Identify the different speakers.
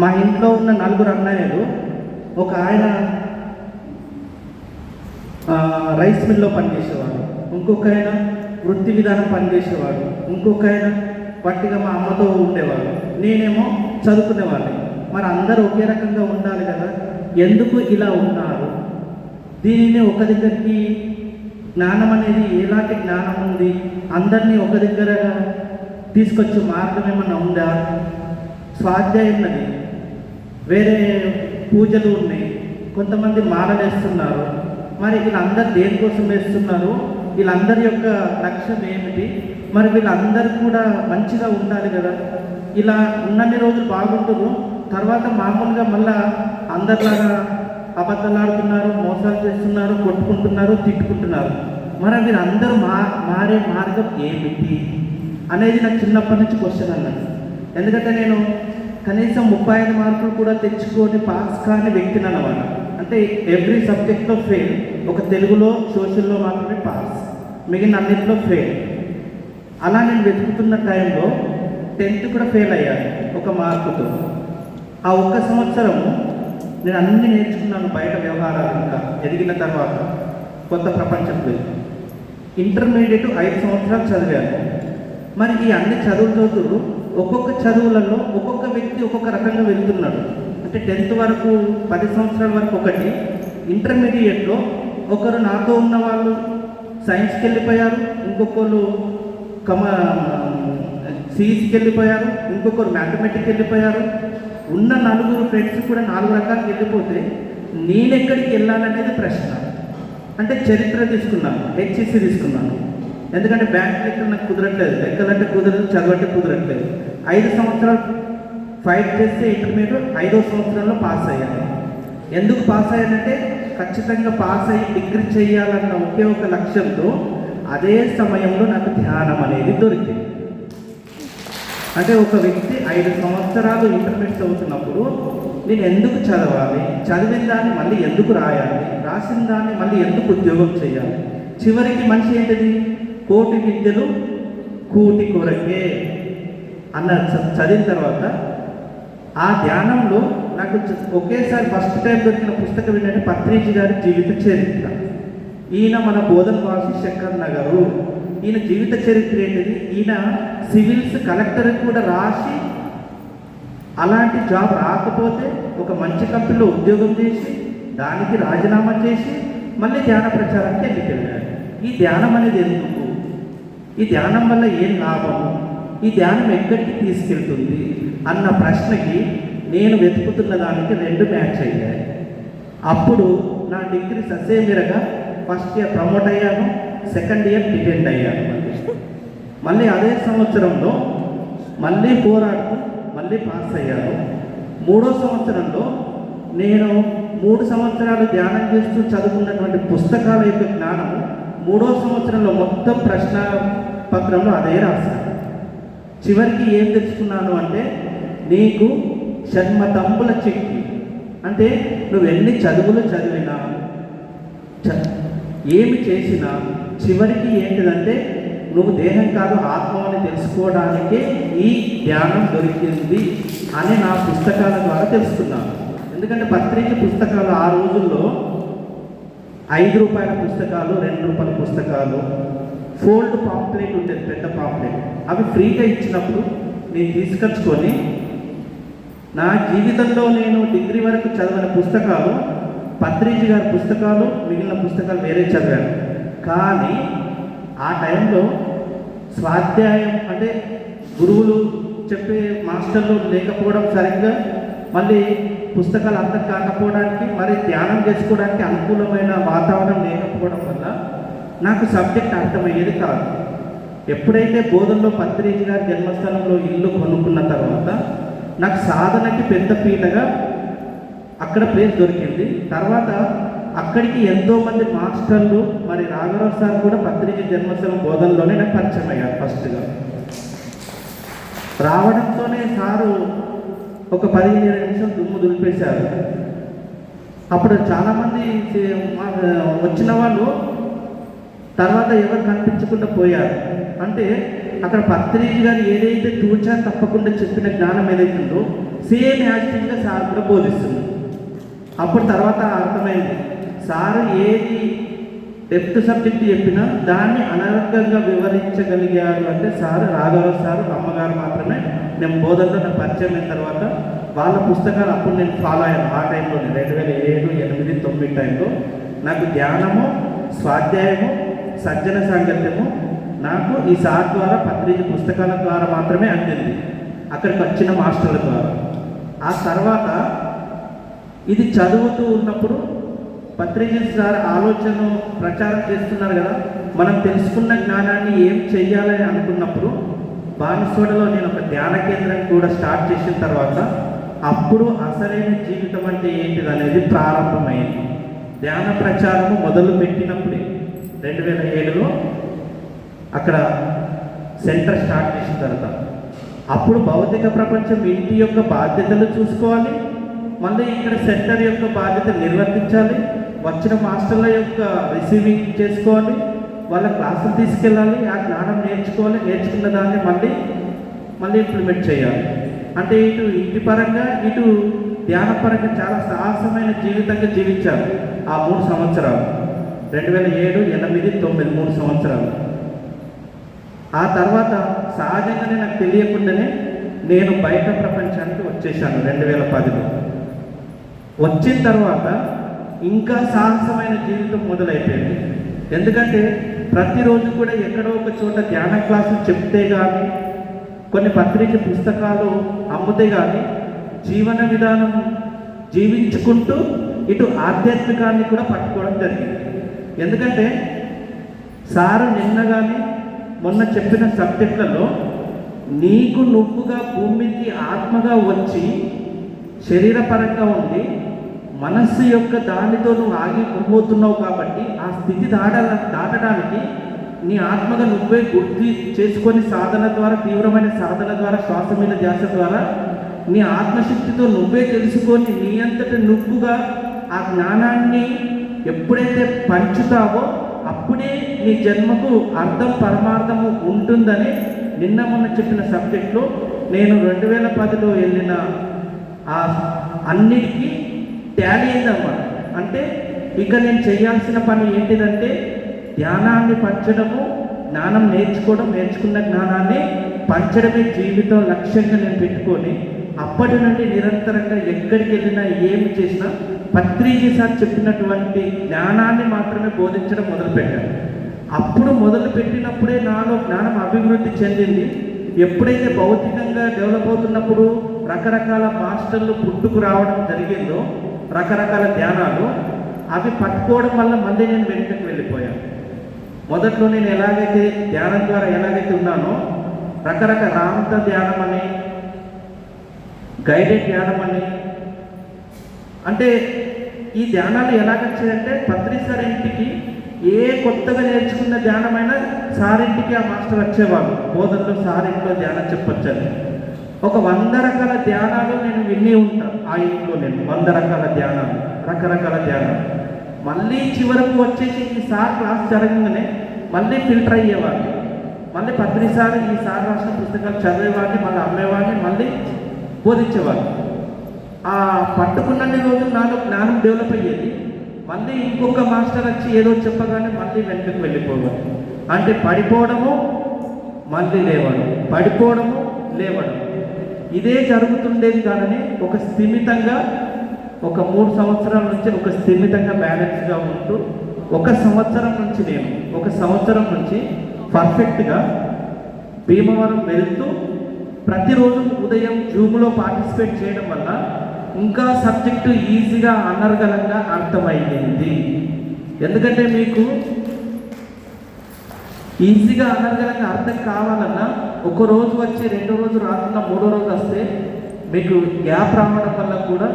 Speaker 1: మా ఇంట్లో ఉన్న 4 అన్నయ్యలు, ఒక ఆయన రైస్ మిల్లో పనిచేసేవాడు, ఇంకొక ఆయన వృత్తి విధానం పనిచేసేవాడు, ఇంకొక ఆయన పట్టిగా మా అమ్మతో ఉండేవాడు, నేనేమో చదువుకునేవాడిని. మరి అందరూ ఒకే రకంగా ఉండాలి కదా, ఎందుకు ఇలా ఉన్నారు? దీనిని ఒక దగ్గరికి జ్ఞానం అనేది ఎలాంటి జ్ఞానం ఉంది, అందరినీ ఒక దగ్గర తీసుకొచ్చే మార్గం ఏమన్నా ఉందా? స్వాధ్యాయం ఉన్నది, వేరే పూజలు ఉన్నాయి, కొంతమంది మాలలు వేస్తున్నారు. మరి వీళ్ళందరూ దేనికోసం వేస్తున్నారు? వీళ్ళందరి యొక్క లక్ష్యం ఏమిటి? మరి వీళ్ళందరూ కూడా మంచిగా ఉండాలి కదా. ఇలా ఉన్నన్ని రోజులు బాగుంటారు, తర్వాత మామూలుగా మళ్ళా అందరిలాగా అబద్ధాలు ఆడుతున్నారు, మోసాలు చేస్తున్నారు, కొట్టుకుంటున్నారు, తిట్టుకుంటున్నారు. మరి వీళ్ళందరూ మారే మార్గం ఏమిటి అనేది నాకు చిన్నప్పటి నుంచి క్వశ్చన్ అన్నది. ఎందుకంటే నేను కనీసం 35 మార్కులు కూడా తెచ్చుకొని పాస్ కాని వ్యక్తిని అన్నమాట. అంటే ఎవ్రీ సబ్జెక్ట్లో ఫెయిల్, ఒక తెలుగులో సోషల్లో మాత్రమే పాస్, మిగిలిన అన్నింటిలో ఫెయిల్. అలా నేను వెతుకుతున్న టైంలో 10th కూడా ఫెయిల్ అయ్యాను ఒక మార్కుతో. ఆ ఒక్క సంవత్సరం నేను అన్నీ నేర్చుకున్నాను, బయట వ్యవహారాలు. ఇంకా ఎదిగిన తర్వాత కొత్త ప్రపంచంలో ఇంటర్మీడియట్ 5 సంవత్సరాలు చదివాను. మరి ఈ అన్ని చదువులు ఒక్కొక్క చదువులలో ఒక్కొక్క వ్యక్తి ఒక్కొక్క రకంగా వెళ్తున్నాడు. అంటే 10th వరకు 10 సంవత్సరాల వరకు ఒకటి, ఇంటర్మీడియట్లో ఒకరు నాతో ఉన్న వాళ్ళు సైన్స్కి వెళ్ళిపోయారు, ఇంకొకరు సిఈసికి వెళ్ళిపోయారు, ఇంకొకరు మ్యాథమెటిక్కి వెళ్ళిపోయారు. ఉన్న 4 ఫ్రెండ్స్ కూడా 4 రకాలకు వెళ్ళిపోతే నేనెక్కడికి వెళ్ళాలనేది ప్రశ్న. అంటే చరిత్ర తీసుకున్నాను, హెచ్ఈసి తీసుకున్నాను. ఎందుకంటే బ్యాంక్ లెక్కలు నాకు కుదరట్లేదు, లెక్కలంటే కుదరదు, చదవంటే కుదరట్లేదు. 5 సంవత్సరాలు ఫైట్ చేస్తే ఇంటర్మీడియట్ 5వ సంవత్సరంలో పాస్ అయ్యాను. ఎందుకు పాస్ అయ్యానంటే ఖచ్చితంగా పాస్ అయ్యి డిగ్రీ చేయాలన్న ఒకే ఒక లక్ష్యంతో అదే సమయంలో నాకు ధ్యానం అనేది దొరికింది. అంటే ఒక వ్యక్తి 5 సంవత్సరాలు ఇంటర్మీడియట్ చదువుతున్నప్పుడు నేను ఎందుకు చదవాలి, చదివిన దాన్ని మళ్ళీ ఎందుకు రాయాలి, రాసిన దాన్ని మళ్ళీ ఎందుకు ఉద్యోగం చేయాలి? చివరికి మనిషి ఏంటిది, కోటి విద్యలు కూటి కొరకే అన్న చదివిన తర్వాత ఆ ధ్యానంలో నాకు ఒకేసారి ఫస్ట్ టైం దొరికిన పుస్తకం ఏంటంటే పత్రిజీ గారి జీవిత చరిత్ర. ఈయన మన బోధన వాసి శంకర్ నగరు. ఈయన జీవిత చరిత్ర ఏంటిది, ఈయన సివిల్స్ కలెక్టర్ కూడా రాసి అలాంటి జాబ్ రాకపోతే ఒక మంచి కంపెనీలో ఉద్యోగం చేసి దానికి రాజీనామా చేసి మళ్ళీ ధ్యాన ప్రచారానికి వెళ్ళిపోయాడు. ఈ ధ్యానం అనేది ఎందుకు, ఈ ధ్యానం వల్ల ఏం లాభము, ఈ ధ్యానం ఎక్కడికి తీసుకెళ్తుంది అన్న ప్రశ్నకి నేను వెతుకుతున్న దానికి 2 మ్యాచ్ అయ్యాయి. అప్పుడు నా డిగ్రీ ససేమిరగా ఫస్ట్ ఇయర్ ప్రమోట్ అయ్యాను, సెకండ్ ఇయర్ డిటెండ్ అయ్యాను. మళ్ళీ అదే సంవత్సరంలో మళ్ళీ పోరాడుతూ మళ్ళీ పాస్ అయ్యాను. 3వ సంవత్సరంలో నేను 3 సంవత్సరాలు ధ్యానం చేస్తూ చదువుకున్నటువంటి పుస్తకాల యొక్క జ్ఞానము 3వ సంవత్సరంలో మొత్తం ప్రశ్న పత్రంలో అదే రాశాను. చివరికి ఏం తెలుసుకున్నాను అంటే, నీకు షణ్మతంబుల చిక్కి, అంటే నువ్వు ఎన్ని చదువులు చదివినా ఏమి చేసినా చివరికి ఏంటిదంటే నువ్వు దేహం కాదు ఆత్మ అని తెలుసుకోవడానికే ఈ ధ్యానం దొరికింది అని నా పుస్తకాల ద్వారా తెలుసుకున్నాను. ఎందుకంటే పత్రిక పుస్తకాలు ఆ రోజుల్లో 5 రూపాయల పుస్తకాలు, 2 రూపాయల పుస్తకాలు, ఫోల్డ్ పాంప్లెట్ ఉండేది, పెద్ద పాంప్లెట్, అవి ఫ్రీగా ఇచ్చినప్పుడు నేను తీసుకొచ్చుకొని నా జీవితంలో నేను డిగ్రీ వరకు చదివిన పుస్తకాలు, పత్రిజీ గారి పుస్తకాలు, మిగిలిన పుస్తకాలు వేరే చదివాను. కానీ ఆ టైంలో స్వాధ్యాయం అంటే గురువులు చెప్పే మాస్టర్లు లేకపోవడం సరిగ్గా, మళ్ళీ పుస్తకాలు అర్థం కాకపోవడానికి, మరి ధ్యానం చేసుకోవడానికి అనుకూలమైన వాతావరణం లేకపోవడం వల్ల నాకు సబ్జెక్ట్ అర్థమయ్యేది కాదు. ఎప్పుడైతే బోధనలో పత్రిజీ గారి జన్మస్థలంలో ఇల్లు కొనుక్కున్న తర్వాత నాకు సాధనకి పెద్ద పీటగా అక్కడ ప్లేస్ దొరికింది. తర్వాత అక్కడికి ఎంతోమంది మాస్టర్లు, మరి రాఘరావు సార్ కూడా పత్రిజీ జన్మస్థలం బోధనలోనే నాకు పరిచయం అయ్యారు. ఫస్ట్గా రావడంతోనే సారు ఒక 15 నిమిషాలు దుమ్ము దులిపేశారు. అప్పుడు చాలామంది వచ్చిన వాళ్ళు తర్వాత ఎవరు కనిపించకుండా పోయారు. అంటే అక్కడ పత్రిజీ గారు ఏదైతే తూచా తప్పకుండా చెప్పిన జ్ఞానం ఏదైతుందో సేమ్ యాక్టివ్గా సార్ కూడా బోధిస్తున్నారు. అప్పుడు తర్వాత అర్థమైంది, సారు ఏది డెప్త్ సబ్జెక్ట్ చెప్పినా దాన్ని అనర్గంగా వివరించగలిగారు అంటే సార్ రాఘవరావు సారు, అమ్మగారు మాత్రమే. నేను బోధనలో నాకు పరిచయం అయిన తర్వాత వాళ్ళ పుస్తకాలు అప్పుడు నేను ఫాలో అయ్యాను. ఆ టైంలోనే 2007, 8, 9 టైంలో నాకు ధ్యానము, స్వాధ్యాయము, సజ్జన సాంగత్యము నాకు ఈ సార్ ద్వారా పత్రిక పుస్తకాల ద్వారా మాత్రమే అందింది, అక్కడికి వచ్చిన మాస్టర్ల ద్వారా. ఆ తర్వాత ఇది చదువుతూ ఉన్నప్పుడు పత్రిక సార్ ఆలోచన ప్రచారం చేస్తున్నారు కదా, మనం తెలుసుకున్న జ్ఞానాన్ని ఏం చెయ్యాలని అనుకున్నప్పుడు బానిసోడలో నేను ఒక ధ్యాన కేంద్రం కూడా స్టార్ట్ చేసిన తర్వాత అప్పుడు అసలైన జీవితం అంటే ఏంటిది అనేది ప్రారంభమైంది. ధ్యాన ప్రచారము మొదలు పెట్టినప్పుడే 2007లో అక్కడ సెంటర్ స్టార్ట్ చేసిన తర్వాత అప్పుడు భౌతిక ప్రపంచం ఇంటి యొక్క బాధ్యతలు చూసుకోవాలి, మళ్ళీ ఇక్కడ సెంటర్ యొక్క బాధ్యత నిర్వర్తించాలి, వచ్చిన మాస్టర్ల యొక్క రిసీవింగ్ చేసుకోవాలి, వాళ్ళ క్లాసులు తీసుకెళ్ళాలి, ఆ జ్ఞానం నేర్చుకోవాలి, నేర్చుకున్న దాన్ని మళ్ళీ ఇంప్లిమెంట్ చేయాలి. అంటే ఇటు ఇంటి పరంగా ఇటు ధ్యాన పరంగా చాలా సాహసమైన జీవితంగా జీవించారు ఆ 3 సంవత్సరాలు, 2007, 8, 9 3 సంవత్సరాలు. ఆ తర్వాత సహజంగానే నాకు తెలియకుండానే నేను బయట ప్రపంచానికి వచ్చేసాను 2010లో. వచ్చిన తర్వాత ఇంకా సాహసమైన జీవితం మొదలైపోయింది. ఎందుకంటే ప్రతిరోజు కూడా ఎక్కడో ఒక చోట ధ్యాన క్లాసులు చెప్తే కానీ, కొన్ని పత్రిక పుస్తకాలు అమ్ముతే కానీ జీవన విధానం జీవించుకుంటూ ఇటు ఆధ్యాత్మికాన్ని కూడా పట్టుకోవడం జరిగింది. ఎందుకంటే సారు నిన్న కానీ మొన్న చెప్పిన సబ్జెక్టులలో నీకు నువ్వుగా భూమికి ఆత్మగా వచ్చి శరీరపరంగా ఉండి మనస్సు యొక్క దానితో నువ్వు ఆగిపోతున్నావు కాబట్టి ఆ స్థితి దాటడానికి నీ ఆత్మగా నువ్వే గుర్తు చేసుకొని సాధన ద్వారా, తీవ్రమైన సాధన ద్వారా, శ్వాస మీద ధ్యాస ద్వారా నీ ఆత్మశక్తితో నువ్వే తెలుసుకొని నీ అంతటి నువ్వుగా ఆ జ్ఞానాన్ని ఎప్పుడైతే పంచుతావో అప్పుడే నీ జన్మకు అర్థం పరమార్థము ఉంటుందని నిన్న మొన్న చెప్పిన సబ్జెక్టులో నేను 2010లో వెళ్ళిన ఆ అన్నిటికీ ట్యాలీ అయిందన్నమాట. అంటే ఇక నేను చేయాల్సిన పని ఏంటిదంటే ధ్యానాన్ని పంచడము, జ్ఞానం నేర్చుకోవడం, నేర్చుకున్న జ్ఞానాన్ని పంచడమే జీవితం లక్ష్యంగా నేను పెట్టుకొని అప్పటి నుండి నిరంతరంగా ఎక్కడికి వెళ్ళినా ఏమి చేసినా పత్రిజీ సార్ చెప్పినటువంటి జ్ఞానాన్ని మాత్రమే బోధించడం మొదలుపెట్టాను. అప్పుడు మొదలుపెట్టినప్పుడే నాలో జ్ఞానం అభివృద్ధి చెందింది. ఎప్పుడైతే భౌతికంగా డెవలప్ అవుతున్నప్పుడు రకరకాల మాస్టర్లు పుట్టుకు రావడం జరిగిందో, రకరకాల ధ్యానాలు అవి పట్టుకోవడం వల్ల మళ్ళీ నేను వెనుకకు వెళ్ళిపోయాను. మొదట్లో నేను ఎలాగైతే ధ్యానం ద్వారా ఎలాగైతే ఉన్నానో రకరకాల రామత ధ్యానం అని, గైడెడ్ ధ్యానం అని, అంటే ఈ ధ్యానాలు ఎలాగొచ్చాయంటే పత్రి సార్ ఇంటికి ఏ కొత్తగా నేర్చుకున్న ధ్యానమైనా సారింటికి ఆ మాస్టర్ వచ్చేవాళ్ళు. బోధనలో సారింట్లో ధ్యానం చెప్పొచ్చని ఒక 100 రకాల ధ్యానాలు నేను విని ఉంటాను. ఆ ఇంట్లో నేను 100 రకాల ధ్యానాలు, రకరకాల ధ్యానాలు. మళ్ళీ చివరకు వచ్చేసి ఈ సార్ క్లాస్ జరగగానే మళ్ళీ ఫిల్టర్ అయ్యేవాడిని. మళ్ళీ పత్రి సార్ ఈ సార్ రాసిన పుస్తకాలు చదివేవాడిని, మళ్ళీ అమ్మేవాడిని, మళ్ళీ బోధించేవాడిని. ఆ పట్టుకున్నన్ని రోజులు నాలో జ్ఞానం డెవలప్ అయ్యేది. మళ్ళీ ఇంకొక మాస్టర్ వచ్చి ఏదో చెప్పగానే మళ్ళీ వెనక్కి వెళ్ళిపోవడం, అంటే పడిపోవడము మళ్ళీ లేవడం, పడిపోవడము లేవడం, ఇదే జరుగుతుండేది. కానీ ఒక స్థిమితంగా ఒక 3 సంవత్సరాల నుంచి ఒక స్థిమితంగా బ్యాలెన్స్గా ఉంటూ ఒక సంవత్సరం నుంచి పర్ఫెక్ట్గా భీమవరం వెళ్తూ ప్రతిరోజు ఉదయం జూమ్లో పార్టిసిపేట్ చేయడం వల్ల ఇంకా సబ్జెక్టు ఈజీగా అనర్గళంగా అర్థమయ్యింది. ఎందుకంటే మీకు ఈజీగా అనర్గళంగా అర్థం కావాలన్నా ఒక రోజు వచ్చి 2వ రోజు రాకుండా 3వ రోజు వస్తే మీకు గ్యాప్ రావడం వల్ల కూడా